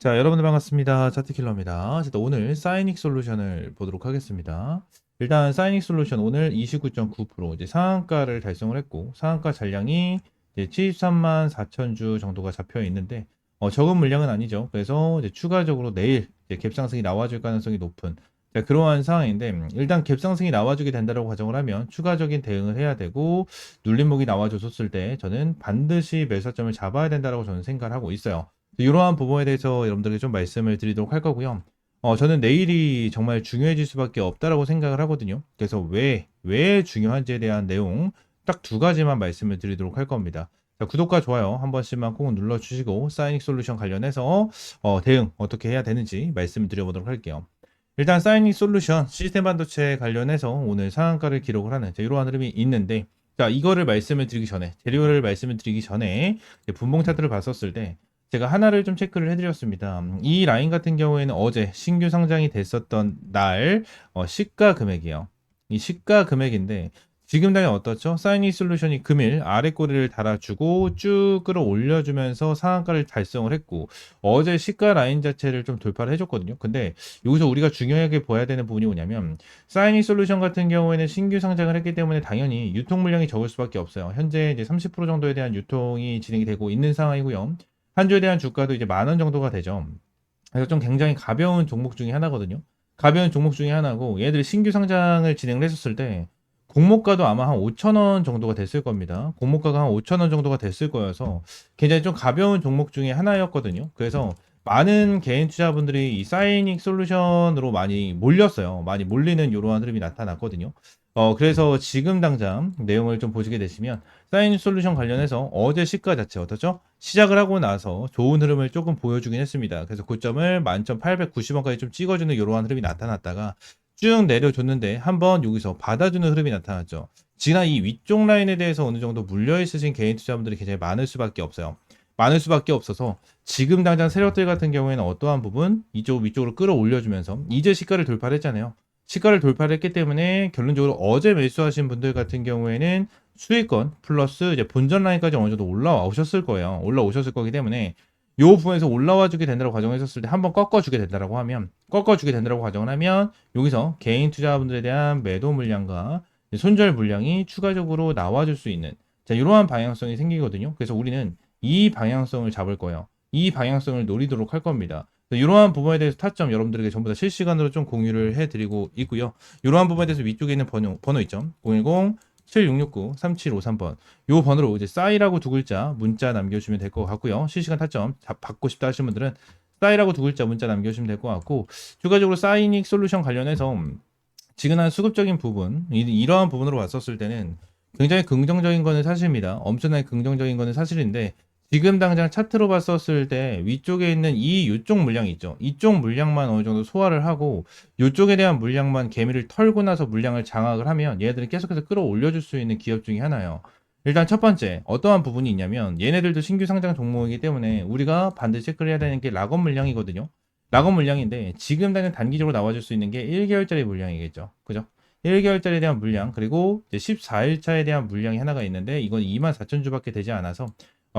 자, 여러분들 반갑습니다. 차트킬러입니다. 자, 오늘 사이닉 솔루션을 보도록 하겠습니다. 일단 사이닉 솔루션 오늘 29.9% 이제 상한가를 달성을 했고 상한가 잔량이 이제 73만 4천 주 정도가 잡혀 있는데 적은 물량은 아니죠. 그래서 이제 추가적으로 내일 이제 갭상승이 나와줄 가능성이 높은 자, 그러한 상황인데 일단 갭상승이 나와주게 된다고 가정을 하면 추가적인 대응을 해야 되고 눌림목이 나와줬을 때 저는 반드시 매수점을 잡아야 된다고 저는 생각을 하고 있어요. 이러한 부분에 대해서 여러분들에게 좀 말씀을 드리도록 할 거고요. 저는 내일이 정말 중요해질 수밖에 없다라고 생각을 하거든요. 그래서 왜 중요한지에 대한 내용 딱 두 가지만 말씀을 드리도록 할 겁니다. 자, 구독과 좋아요 한 번씩만 꼭 눌러주시고 사이닉 솔루션 관련해서 대응 어떻게 해야 되는지 말씀을 드려보도록 할게요. 일단 사이닉 솔루션 시스템 반도체 관련해서 오늘 상한가를 기록을 하는 이러한 흐름이 있는데 자 이거를 말씀을 드리기 전에 재료를 말씀을 드리기 전에 분봉 차트를 봤었을 때 제가 하나를 좀 체크를 해드렸습니다. 이 라인 같은 경우에는 어제 신규 상장이 됐었던 날 시가 금액이에요. 이 시가 금액인데 지금 당연 어떻죠? 사이닉 솔루션이 금일 아래 꼬리를 달아주고 쭉 끌어올려주면서 상한가를 달성을 했고 어제 시가 라인 자체를 좀 돌파를 해줬거든요. 근데 여기서 우리가 중요하게 봐야 되는 부분이 뭐냐면 사이닉 솔루션 같은 경우에는 신규 상장을 했기 때문에 당연히 유통 물량이 적을 수밖에 없어요. 현재 이제 30% 정도에 대한 유통이 진행이 되고 있는 상황이고요. 한 주에 대한 주가도 이제 10,000원 정도가 되죠. 그래서 좀 굉장히 가벼운 종목 중에 하나거든요. 가벼운 종목 중에 하나고 얘들 신규 상장을 진행을 했었을 때 공모가도 아마 한 5,000원 정도가 됐을 겁니다. 공모가가 한 5,000원 정도가 됐을 거여서 굉장히 좀 가벼운 종목 중에 하나였거든요. 그래서 많은 개인 투자분들이 이 사이닉 솔루션으로 많이 몰렸어요. 많이 몰리는 이러한 흐름이 나타났거든요. 그래서 지금 당장 내용을 좀 보시게 되시면 사이닉 솔루션 관련해서 어제 시가 자체 어떻죠? 시작을 하고 나서 좋은 흐름을 조금 보여주긴 했습니다. 그래서 고점을 11,890원까지 좀 찍어주는 이러한 흐름이 나타났다가 쭉 내려줬는데 한번 여기서 받아주는 흐름이 나타났죠. 지난 이 위쪽 라인에 대해서 어느 정도 물려 있으신 개인 투자분들이 굉장히 많을 수밖에 없어요. 많을 수밖에 없어서 지금 당장 세력들 같은 경우에는 어떠한 부분 위쪽으로 끌어올려주면서 이제 시가를 돌파를 했잖아요. 시가를 돌파를 했기 때문에 결론적으로 어제 매수하신 분들 같은 경우에는 수익권 플러스 이제 본전 라인까지 어느 정도 올라오셨을 거예요. 올라오셨을 거기 때문에 요 부분에서 올라와 주게 된다고 가정했었을 때 한번 꺾어주게 된다고 하면 가정을 하면 여기서 개인 투자분들에 대한 매도 물량과 손절 물량이 추가적으로 나와줄 수 있는 자 이러한 방향성이 생기거든요. 그래서 우리는 이 방향성을 잡을 거예요. 이 방향성을 노리도록 할 겁니다. 이러한 부분에 대해서 타점 여러분들에게 전부 다 실시간으로 좀 공유를 해드리고 있고요. 이러한 부분에 대해서 위쪽에 있는 번호 있죠. 010-7669-3753번 요 번호로 이제 싸이라고 두 글자 문자 남겨주시면 될 것 같고요. 실시간 타점 받고 싶다 하시는 분들은 싸이라고 두 글자 문자 남겨주시면 될 것 같고 추가적으로 사이닉 솔루션 관련해서 지금 수급적인 부분 이러한 부분으로 왔었을 때는 굉장히 긍정적인 거는 사실입니다. 엄청나게 긍정적인 거는 사실인데 지금 당장 차트로 봤었을 때 위쪽에 있는 이쪽 물량이 있죠. 이쪽 물량만 어느 정도 소화를 하고 이쪽에 대한 물량만 개미를 털고 나서 물량을 장악을 하면 얘네들이 계속해서 끌어올려줄 수 있는 기업 중에 하나예요. 일단 첫 번째 어떠한 부분이 있냐면 얘네들도 신규 상장 종목이기 때문에 우리가 반드시 체크를 해야 되는 게 락업 물량이거든요. 락업 물량인데 지금 당장 단기적으로 나와줄 수 있는 게 1개월짜리 물량이겠죠. 그죠? 1개월짜리에 대한 물량 그리고 이제 14일차에 대한 물량이 하나가 있는데 이건 24,000주밖에 되지 않아서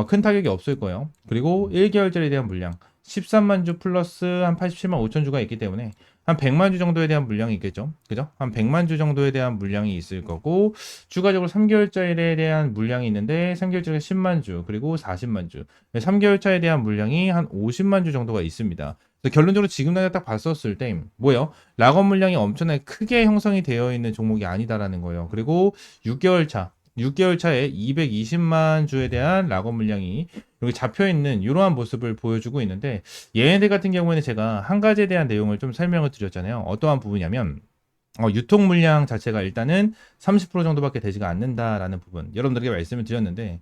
큰 타격이 없을 거예요. 그리고 1개월짜리에 대한 물량 13만 주 플러스 한 87만 5천 주가 있기 때문에 한 100만 주 정도에 대한 물량이 있겠죠. 그죠? 한 100만 주 정도에 대한 물량이 있을 거고 추가적으로 3개월짜리에 대한 물량이 있는데 3개월짜리 10만 주 그리고 40만 주 3개월차에 대한 물량이 한 50만 주 정도가 있습니다. 결론적으로 지금 내가 딱 봤었을 때 뭐예요? 락업 물량이 엄청나게 크게 형성이 되어 있는 종목이 아니다라는 거예요. 그리고 6개월 차에 220만 주에 대한 락업 물량이 여기 잡혀 있는 이러한 모습을 보여주고 있는데 얘네들 같은 경우에는 제가 한 가지에 대한 내용을 좀 설명을 드렸잖아요. 어떠한 부분이냐면 유통 물량 자체가 일단은 30% 정도밖에 되지가 않는다라는 부분 여러분들에게 말씀을 드렸는데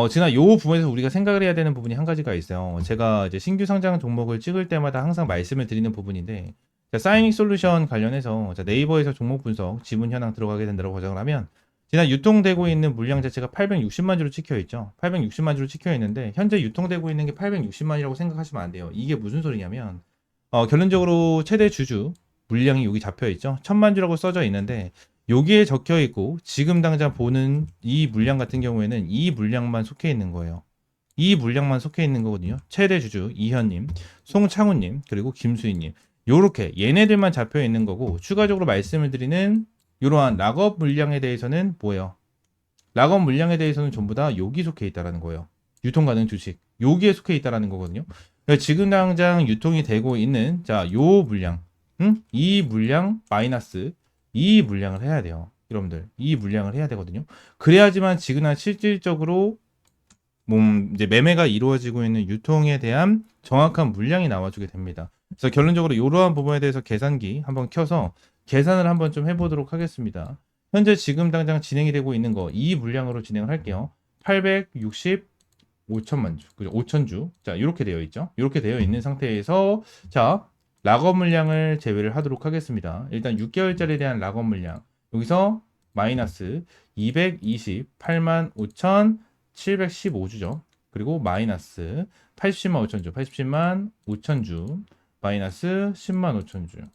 지난 요 부분에서 우리가 생각을 해야 되는 부분이 한 가지가 있어요. 제가 이제 신규 상장 종목을 찍을 때마다 항상 말씀을 드리는 부분인데 자, 사이닉 솔루션 관련해서 자, 네이버에서 종목 분석 지문 현황 들어가게 된다고 가정을 하면 지난 유통되고 있는 물량 자체가 860만 주로 찍혀 있죠. 860만 주로 찍혀 있는데 현재 유통되고 있는 게 860만이라고 생각하시면 안 돼요. 이게 무슨 소리냐면 결론적으로 최대 주주 물량이 여기 잡혀 있죠. 1000만 주라고 써져 있는데 여기에 적혀 있고 지금 당장 보는 이 물량 같은 경우에는 이 물량만 속해 있는 거예요. 이 물량만 속해 있는 거거든요. 최대 주주 이현님, 송창훈님, 그리고 김수희님. 요렇게 얘네들만 잡혀 있는 거고, 추가적으로 말씀을 드리는 이러한 락업 물량에 대해서는 뭐예요? 락업 물량에 대해서는 전부 다 여기 속해 있다라는 거예요. 유통 가능 주식 여기에 속해 있다라는 거거든요. 그러니까 지금 당장 유통이 되고 있는 요 물량, 이 물량 마이너스 이 물량을 해야 돼요. 여러분들 이 물량을 해야 되거든요. 그래야지만 지금 실질적으로 이제 매매가 이루어지고 있는 유통에 대한 정확한 물량이 나와주게 됩니다. 그래서 결론적으로 이러한 부분에 대해서 계산기 한번 켜서 계산을 한번 좀 해보도록 하겠습니다. 현재 지금 당장 진행이 되고 있는 거 이 물량으로 진행을 할게요. 865천만 주, 그죠? 5천주. 자, 이렇게 되어 있죠. 이렇게 되어 있는 상태에서 자, 락업 물량을 제외를 하도록 하겠습니다. 일단 6개월짜리에 대한 락업 물량 여기서 마이너스 228만 5,715주죠. 그리고 마이너스 80만 5천주, 80만 5천주, 마이너스 10만 5천주,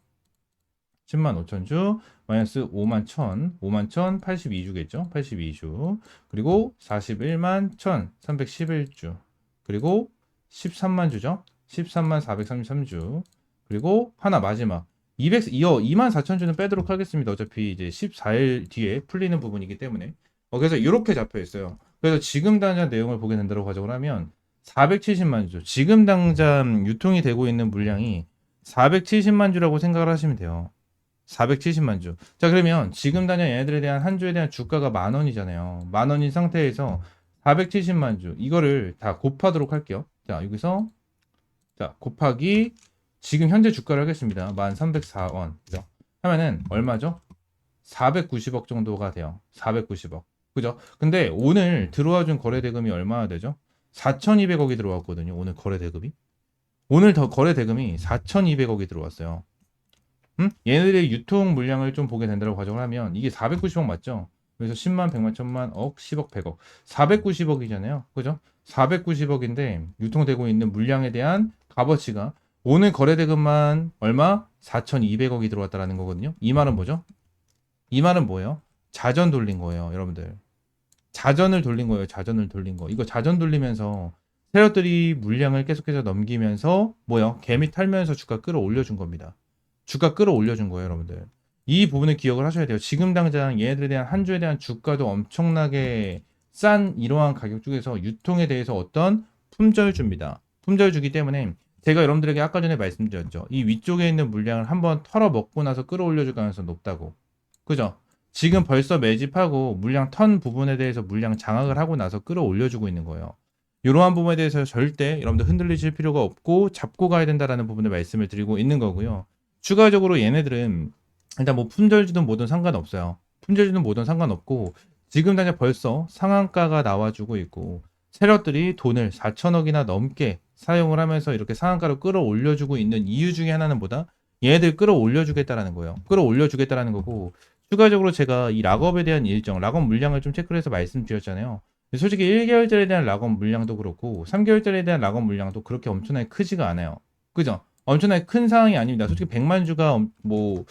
10만 5천주, 마이너스 5만 1,000, 5만 1,082주겠죠? 82주. 그리고 41만 1,311주. 그리고 13만 주죠? 13만 433주. 그리고 하나 마지막 2만 4천 주는 빼도록 하겠습니다. 어차피 이제 14일 뒤에 풀리는 부분이기 때문에. 그래서 이렇게 잡혀 있어요. 그래서 지금 당장 내용을 보게 된다고 가정을 하면 470만 주. 지금 당장 유통이 되고 있는 물량이 470만 주라고 생각을 하시면 돼요. 470만 주. 자, 그러면 지금 당장 얘네들에 대한 한 주에 대한 주가가 10,000원이잖아요. 10,000원인 상태에서 470만 주. 이거를 다 곱하도록 할게요. 자, 여기서 자, 곱하기 지금 현재 주가를 하겠습니다. 1,304원. 그죠? 하면은 얼마죠? 490억 정도가 돼요. 490억. 그죠? 근데 오늘 들어와 준 거래 대금이 얼마나 되죠? 4,200억이 들어왔거든요. 오늘 거래 대금이. 오늘 더 거래 대금이 4,200억이 들어왔어요. 얘네들의 유통 물량을 좀 보게 된다고 가정을 하면 이게 490억 맞죠? 그래서 10만, 100만, 1000만, 억, 10억, 100억. 490억이잖아요. 그죠? 490억인데 유통되고 있는 물량에 대한 값어치가 오늘 거래 대금만 얼마? 4,200억이 들어왔다라는 거거든요. 이 말은 뭐죠? 이 말은 뭐예요? 자전 돌린 거예요, 여러분들. 자전을 돌린 거예요. 자전을 돌린 거. 이거 자전 돌리면서 세력들이 물량을 계속해서 넘기면서 뭐요? 개미 탈면서 주가 끌어올려준 겁니다. 주가 끌어올려준 거예요, 여러분들. 이 부분을 기억을 하셔야 돼요. 지금 당장 얘네들에 대한 한 주에 대한 주가도 엄청나게 싼 이러한 가격 중에서 유통에 대해서 어떤 품절줍니다. 품절주기 때문에 제가 여러분들에게 아까 전에 말씀드렸죠. 이 위쪽에 있는 물량을 한번 털어먹고 나서 끌어올려줄 가능성이 높다고. 그죠? 지금 벌써 매집하고 물량 턴 부분에 대해서 물량 장악을 하고 나서 끌어올려주고 있는 거예요. 이러한 부분에 대해서 절대 여러분들 흔들리실 필요가 없고 잡고 가야 된다라는 부분을 말씀을 드리고 있는 거고요. 추가적으로 얘네들은 일단 뭐 품절주든 뭐든 상관없어요. 품절주든 뭐든 상관없고 지금 당장 벌써 상한가가 나와주고 있고 세력들이 돈을 4천억이나 넘게 사용을 하면서 이렇게 상한가로 끌어올려주고 있는 이유 중에 하나는 뭐다? 얘네들 끌어올려주겠다라는 거예요. 끌어올려주겠다라는 거고 추가적으로 제가 이 락업에 대한 일정, 락업 물량을 좀 체크를 해서 말씀드렸잖아요. 솔직히 1개월짜리에 대한 락업 물량도 그렇고 3개월짜리에 대한 락업 물량도 그렇게 엄청나게 크지가 않아요. 그죠? 엄청나게 큰 상황이 아닙니다. 솔직히 100만 주가 뭐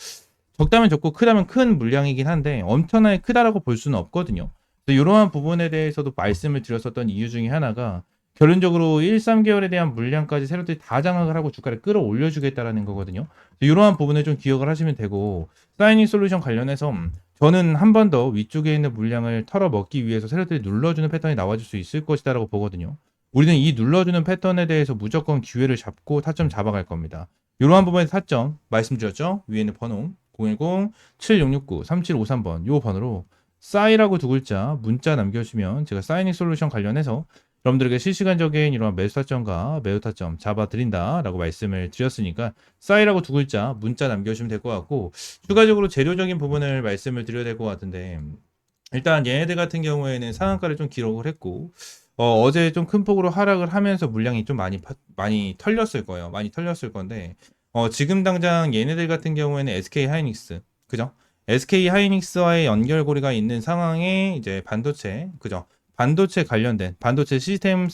적다면 적고 크다면 큰 물량이긴 한데 엄청나게 크다라고 볼 수는 없거든요. 이러한 부분에 대해서도 말씀을 드렸었던 이유 중에 하나가 결론적으로 1, 3개월에 대한 물량까지 세력들이 다 장악을 하고 주가를 끌어올려주겠다라는 거거든요. 이러한 부분을 좀 기억을 하시면 되고 사이닝 솔루션 관련해서 저는 한 번 더 위쪽에 있는 물량을 털어먹기 위해서 세력들이 눌러주는 패턴이 나와줄 수 있을 것이다라고 보거든요. 우리는 이 눌러주는 패턴에 대해서 무조건 기회를 잡고 타점 잡아갈 겁니다. 이러한 부분에서 타점 말씀드렸죠? 위에 있는 번호 010-7669-3753번 이 번호로 싸이라고 두 글자 문자 남겨주시면 제가 사이닝 솔루션 관련해서 여러분들에게 실시간적인 이러한 매수 타점과 매우 타점 잡아드린다 라고 말씀을 드렸으니까 싸이라고 두 글자 문자 남겨주시면 될 것 같고 추가적으로 재료적인 부분을 말씀을 드려야 될 것 같은데 일단 얘네들 같은 경우에는 상한가를 좀 기록을 했고 어제 좀 큰 폭으로 하락을 하면서 물량이 좀 많이 털렸을 거예요. 많이 털렸을 건데 지금 당장 얘네들 같은 경우에는 SK 하이닉스 그죠? SK 하이닉스와의 연결고리가 있는 상황에 이제 반도체 그죠? 반도체 관련된 반도체 시스템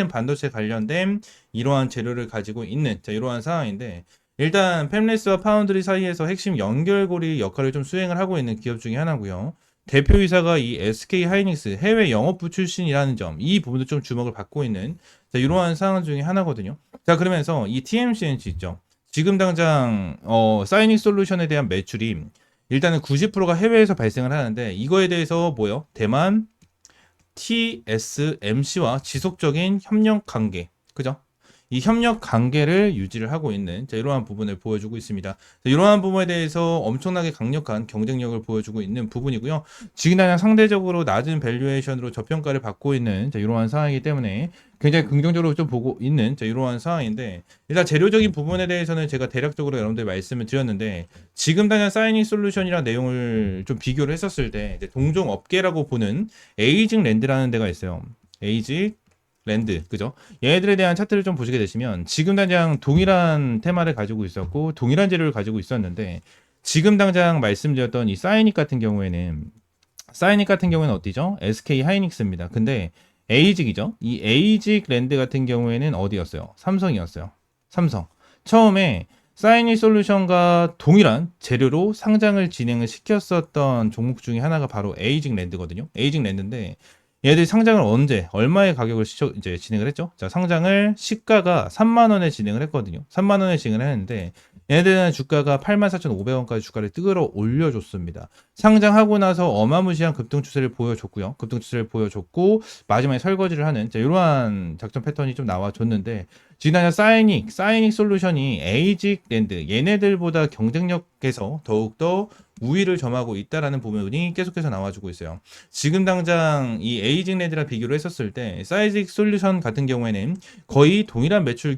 반도체 관련된 이러한 재료를 가지고 있는 이러한 상황인데 일단 팹리스와 파운드리 사이에서 핵심 연결고리 역할을 좀 수행을 하고 있는 기업 중에 하나고요. 대표이사가 이 SK 하이닉스 해외 영업부 출신이라는 점, 이 부분도 좀 주목을 받고 있는 자, 이러한 상황 중에 하나거든요. 자, 그러면서 이 TMCNC 있죠. 지금 당장 사이닉 솔루션에 대한 매출이 일단은 90%가 해외에서 발생을 하는데 이거에 대해서 뭐요? 대만 TSMC와 지속적인 협력 관계, 그죠? 이 협력 관계를 유지를 하고 있는 자, 이러한 부분을 보여주고 있습니다. 자, 이러한 부분에 대해서 엄청나게 강력한 경쟁력을 보여주고 있는 부분이고요. 지금 당장 상대적으로 낮은 밸류에이션으로 저평가를 받고 있는 자, 이러한 상황이기 때문에 굉장히 긍정적으로 좀 보고 있는 자, 이러한 상황인데 일단 재료적인 부분에 대해서는 제가 대략적으로 여러분들 말씀을 드렸는데 지금 당장 사이닉 솔루션이랑 내용을 좀 비교를 했었을 때 이제 동종 업계라고 보는 에이징 랜드라는 데가 있어요. 에이징 랜드, 그죠? 얘네들에 대한 차트를 좀 보시게 되시면 지금 당장 동일한 테마를 가지고 있었고 동일한 재료를 가지고 있었는데 지금 당장 말씀드렸던 이 사이닉 같은 경우에는 어디죠? SK 하이닉스입니다. 근데 에이직이죠? 이 에이직 랜드 같은 경우에는 어디였어요? 삼성이었어요. 삼성. 처음에 사이닉 솔루션과 동일한 재료로 상장을 진행을 시켰었던 종목 중에 하나가 바로 에이직 랜드거든요. 에이직 랜드인데 얘들이 상장을 언제, 얼마의 가격을 이제 진행을 했죠? 자, 상장을 시가가 3만 원에 진행을 했거든요. 3만 원에 진행을 했는데 얘네들은 주가가 84,500원까지 주가를 끌어올려 줬습니다. 상장하고 나서 어마무시한 급등 추세를 보여줬고요. 급등 추세를 보여줬고 마지막에 설거지를 하는 자, 이러한 작전 패턴이 좀 나와줬는데 지난 사이닉 솔루션이 에이직 랜드 얘네들보다 경쟁력에서 더욱더 우위를 점하고 있다라는 부분이 계속해서 나와주고 있어요. 지금 당장 이 에이징 랜드랑 비교를 했었을 때 사이직 솔루션 같은 경우에는 거의 동일한 매출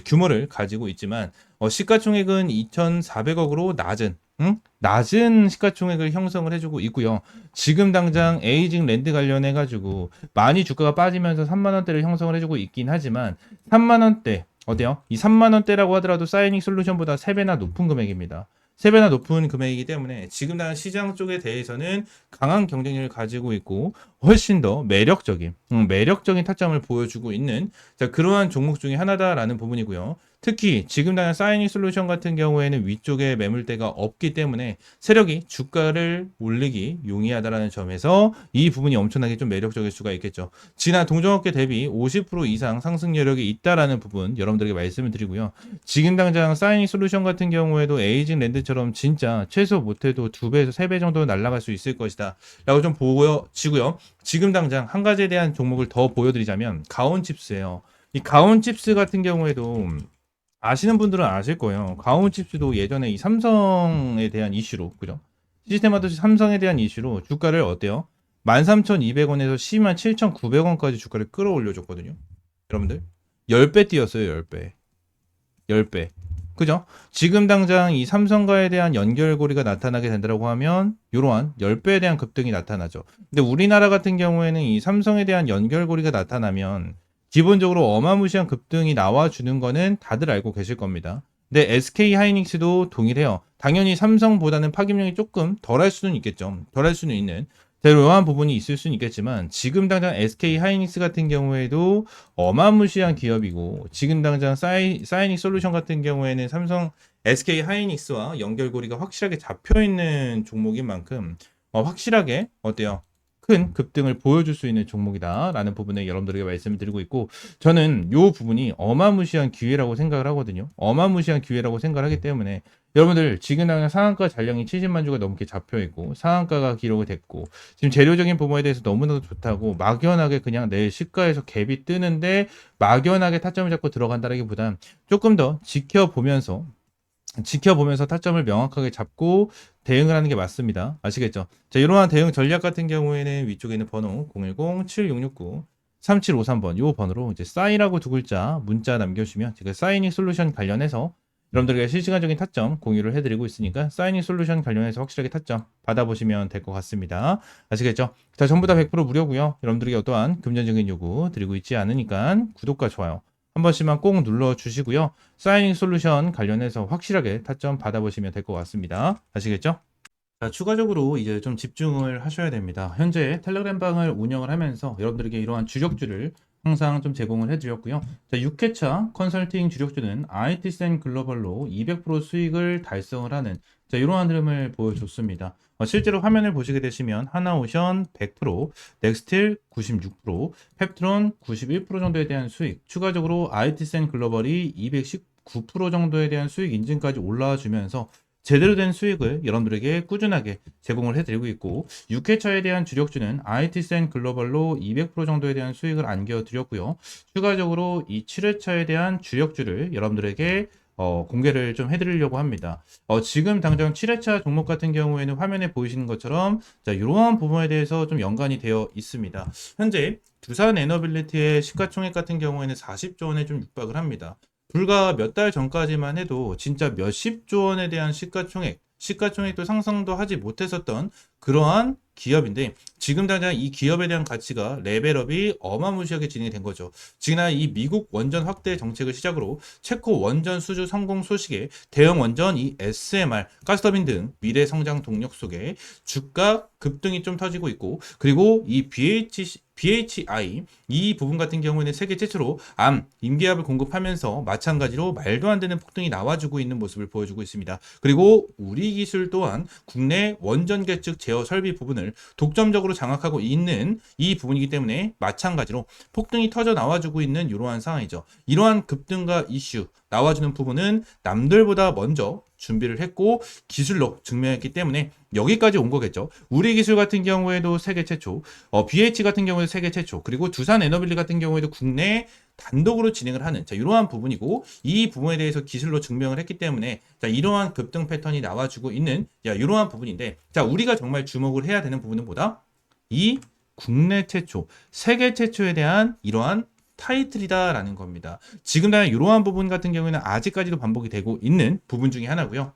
규모를 가지고 있지만 시가총액은 2,400억으로 낮은 시가총액을 형성을 해주고 있고요. 지금 당장 에이징 랜드 관련해 가지고 많이 주가가 빠지면서 3만 원대를 형성을 해주고 있긴 하지만 3만 원대 어때요? 이 3만 원대라고 하더라도 사이닉 솔루션보다 3배나 높은 금액입니다. 3배나 높은 금액이기 때문에 지금 당장 시장 쪽에 대해서는 강한 경쟁력을 가지고 있고 훨씬 더 매력적인 타점을 보여주고 있는 자, 그러한 종목 중에 하나다라는 부분이고요. 특히 지금 당장 사이닉 솔루션 같은 경우에는 위쪽에 매물대가 없기 때문에 세력이 주가를 올리기 용이하다라는 점에서 이 부분이 엄청나게 좀 매력적일 수가 있겠죠. 지난 동종업계 대비 50% 이상 상승 여력이 있다라는 부분 여러분들에게 말씀을 드리고요. 지금 당장 사이닉 솔루션 같은 경우에도 에이징 랜드처럼 진짜 최소 못해도 2배에서 3배 정도 날아갈 수 있을 것이다 라고 좀 보여지고요. 지금 당장 한 가지에 대한 종목을 더 보여드리자면 가온칩스예요. 이 가온칩스 같은 경우에도 아시는 분들은 아실 거예요. 가온칩스도 예전에 이 삼성에 대한 이슈로, 그죠? 시스템 하듯이 삼성에 대한 이슈로 주가를 어때요? 13,200원에서 127,900원까지 주가를 끌어올려 줬거든요. 여러분들 10배 뛰었어요. 10배. 10배. 그죠? 지금 당장 이 삼성과에 대한 연결고리가 나타나게 된다고 하면 이러한 10배에 대한 급등이 나타나죠. 근데 우리나라 같은 경우에는 이 삼성에 대한 연결고리가 나타나면 기본적으로 어마무시한 급등이 나와주는 거는 다들 알고 계실 겁니다. 근데 SK 하이닉스도 동일해요. 당연히 삼성보다는 파급력이 조금 덜할 수는 있겠죠. 덜할 수는 있는 이러한 부분이 있을 수는 있겠지만 지금 당장 SK 하이닉스 같은 경우에도 어마무시한 기업이고 지금 당장 사이닉 솔루션 같은 경우에는 삼성 SK 하이닉스와 연결고리가 확실하게 잡혀 있는 종목인 만큼 확실하게 어때요? 큰 급등을 보여줄 수 있는 종목이다라는 부분에 여러분들에게 말씀을 드리고 있고 저는 이 부분이 어마무시한 기회라고 생각을 하거든요. 어마무시한 기회라고 생각을 하기 때문에 여러분들 지금 당장 상한가 잔량이 70만 주가 넘게 잡혀 있고 상한가가 기록이 됐고 지금 재료적인 부분에 대해서 너무나도 좋다고 막연하게 그냥 내일 시가에서 갭이 뜨는데 막연하게 타점을 잡고 들어간다라기보단 조금 더 지켜보면서 타점을 명확하게 잡고 대응을 하는 게 맞습니다. 아시겠죠? 자, 이러한 대응 전략 같은 경우에는 위쪽에 있는 번호 010-7669-3753번 이 번호로 이제 사인하고 두 글자 문자 남겨주시면 제가 사이닉 솔루션 관련해서 여러분들에게 실시간적인 타점 공유를 해드리고 있으니까 사이닉 솔루션 관련해서 확실하게 타점 받아보시면 될 것 같습니다. 아시겠죠? 자, 전부 다 100% 무료고요. 여러분들에게 어떠한 금전적인 요구 드리고 있지 않으니까 구독과 좋아요 한 번씩만 꼭 눌러주시고요. 사이닝 솔루션 관련해서 확실하게 타점 받아보시면 될 것 같습니다. 아시겠죠? 자, 추가적으로 이제 좀 집중을 하셔야 됩니다. 현재 텔레그램 방을 운영을 하면서 여러분들에게 이러한 주력주를 항상 좀 제공을 해드렸고요. 자, 6회차 컨설팅 주력주는 IT센 글로벌로 200% 수익을 달성을 하는 자, 이러한 흐름을 보여줬습니다. 실제로 화면을 보시게 되시면 하나오션 100%, 넥스틸 96%, 펩트론 91% 정도에 대한 수익, 추가적으로 IT센 글로벌이 219% 정도에 대한 수익 인증까지 올라와 주면서 제대로 된 수익을 여러분들에게 꾸준하게 제공을 해드리고 있고 6회차에 대한 주력주는 IT센 글로벌로 200% 정도에 대한 수익을 안겨드렸고요. 추가적으로 이 7회차에 대한 주력주를 여러분들에게 공개를 좀 해드리려고 합니다. 지금 당장 7회차 종목 같은 경우에는 화면에 보이시는 것처럼 자, 이러한 부분에 대해서 좀 연관이 되어 있습니다. 현재 두산 에너빌리티의 시가총액 같은 경우에는 40조 원에 좀 육박을 합니다. 불과 몇 달 전까지만 해도 진짜 몇십조 원에 대한 시가총액도 상상도 하지 못했었던 그러한 기업인데 지금 당장 이 기업에 대한 가치가 레벨업이 어마무시하게 진행이 된 거죠. 지금 이 미국 원전 확대 정책을 시작으로 체코 원전 수주 성공 소식에 대형 원전 이 SMR, 가스터빈 등 미래 성장 동력 속에 주가 급등이 좀 터지고 있고 그리고 이 BHI 이 부분 같은 경우에는 세계 최초로 암 임기압을 공급하면서 마찬가지로 말도 안 되는 폭등이 나와주고 있는 모습을 보여주고 있습니다. 그리고 우리 기술 또한 국내 원전 계측 제어 설비 부분을 독점적으로 장악하고 있는 이 부분이기 때문에 마찬가지로 폭등이 터져 나와주고 있는 이러한 상황이죠. 이러한 급등과 이슈 나와주는 부분은 남들보다 먼저 준비를 했고 기술로 증명했기 때문에 여기까지 온 거겠죠. 우리 기술 같은 경우에도 세계 최초, BH 같은 경우에도 세계 최초, 그리고 두산 에너빌리 같은 경우에도 국내 단독으로 진행을 하는 자, 이러한 부분이고 이 부분에 대해서 기술로 증명을 했기 때문에 자, 이러한 급등 패턴이 나와주고 있는 자, 이러한 부분인데 자, 우리가 정말 주목을 해야 되는 부분은 뭐다? 이 국내 최초, 세계 최초에 대한 이러한 타이틀이다라는 겁니다. 지금 당장 이러한 부분 같은 경우에는 아직까지도 반복이 되고 있는 부분 중에 하나고요.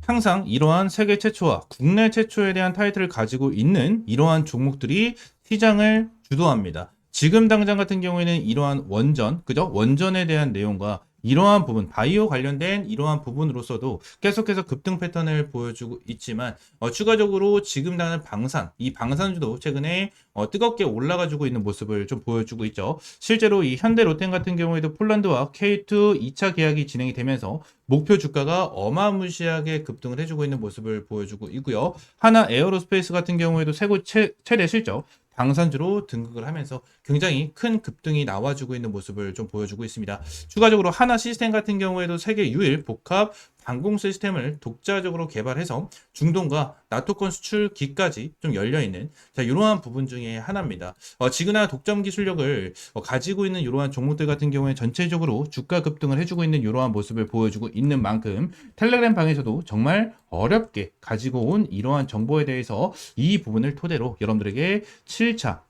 항상 이러한 세계 최초와 국내 최초에 대한 타이틀을 가지고 있는 이러한 종목들이 시장을 주도합니다. 지금 당장 같은 경우에는 이러한 원전, 그죠? 원전에 대한 내용과 이러한 부분, 바이오 관련된 이러한 부분으로서도 계속해서 급등 패턴을 보여주고 있지만 추가적으로 지금 당장 이 방산주도 최근에 뜨겁게 올라가지고 있는 모습을 좀 보여주고 있죠. 실제로 이 현대 롯데 같은 경우에도 폴란드와 K2 2차 계약이 진행이 되면서 목표 주가가 어마무시하게 급등을 해주고 있는 모습을 보여주고 있고요. 하나 에어로스페이스 같은 경우에도 최대 실적 방산주로 등극을 하면서 굉장히 큰 급등이 나와주고 있는 모습을 좀 보여주고 있습니다. 추가적으로 하나 시스템 같은 경우에도 세계 유일 복합 방공 시스템을 독자적으로 개발해서 중동과 나토권 수출기까지 좀 열려있는 자, 이러한 부분 중에 하나입니다. 지그나 독점 기술력을 가지고 있는 이러한 종목들 같은 경우에 전체적으로 주가 급등을 해주고 있는 이러한 모습을 보여주고 있는 만큼 텔레그램 방에서도 정말 어렵게 가지고 온 이러한 정보에 대해서 이 부분을 토대로 여러분들에게 7차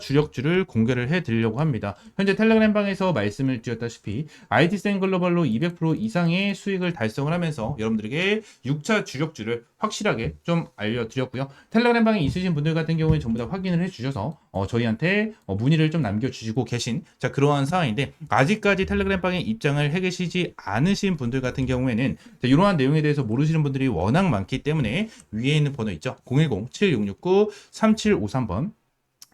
주력주를 공개를 해드리려고 합니다. 현재 텔레그램 방에서 말씀을 드렸다시피 IT센 글로벌로 200% 이상의 수익을 달성을 하면서 여러분들에게 6차 주력주를 확실하게 좀 알려드렸고요. 텔레그램 방에 있으신 분들 같은 경우에 전부 다 확인을 해주셔서 저희한테 문의를 좀 남겨주시고 계신 자 그러한 상황인데 아직까지 텔레그램 방에 입장을 해 계시지 않으신 분들 같은 경우에는 자, 이러한 내용에 대해서 모르시는 분들이 워낙 많기 때문에 위에 있는 번호 있죠. 010-7669-3753번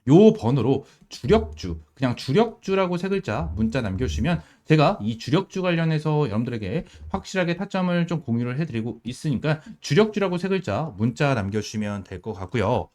요 번호로 주력주, 그냥 주력주라고 세 글자 문자 남겨주시면 제가 이 주력주 관련해서 여러분들에게 확실하게 타점을 좀 공유를 해드리고 있으니까 주력주라고 세 글자 문자 남겨주시면 될 것 같고요.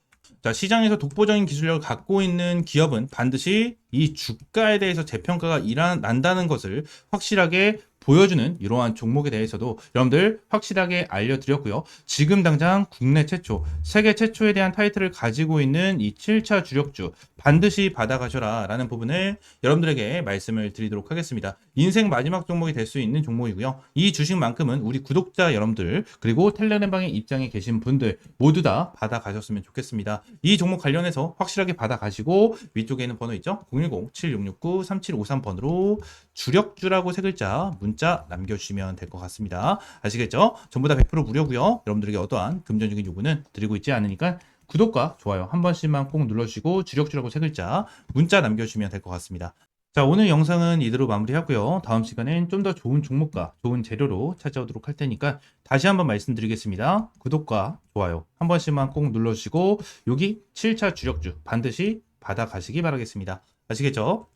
자, 시장에서 독보적인 기술력을 갖고 있는 기업은 반드시 이 주가에 대해서 재평가가 난다는 것을 확실하게 보여주는 이러한 종목에 대해서도 여러분들 확실하게 알려드렸고요. 지금 당장 국내 최초, 세계 최초에 대한 타이틀을 가지고 있는 이 7차 주력주 반드시 받아가셔라 라는 부분을 여러분들에게 말씀을 드리도록 하겠습니다. 인생 마지막 종목이 될 수 있는 종목이고요. 이 주식만큼은 우리 구독자 여러분들 그리고 텔레그램방에 입장에 계신 분들 모두 다 받아가셨으면 좋겠습니다. 이 종목 관련해서 확실하게 받아가시고 위쪽에 있는 번호 있죠? 010-7669-3753번으로 주력주라고 세 글자 문자 남겨주시면 될 것 같습니다. 아시겠죠? 전부 다 100% 무료고요. 여러분들에게 어떠한 금전적인 요구는 드리고 있지 않으니까 구독과 좋아요 한 번씩만 꼭 눌러주시고 주력주라고 세 글자 문자 남겨주시면 될 것 같습니다. 자, 오늘 영상은 이대로 마무리하고요. 다음 시간엔 좀 더 좋은 종목과 좋은 재료로 찾아오도록 할 테니까 다시 한번 말씀드리겠습니다. 구독과 좋아요 한 번씩만 꼭 눌러주시고 여기 7차 주력주 반드시 받아가시기 바라겠습니다. 아시겠죠?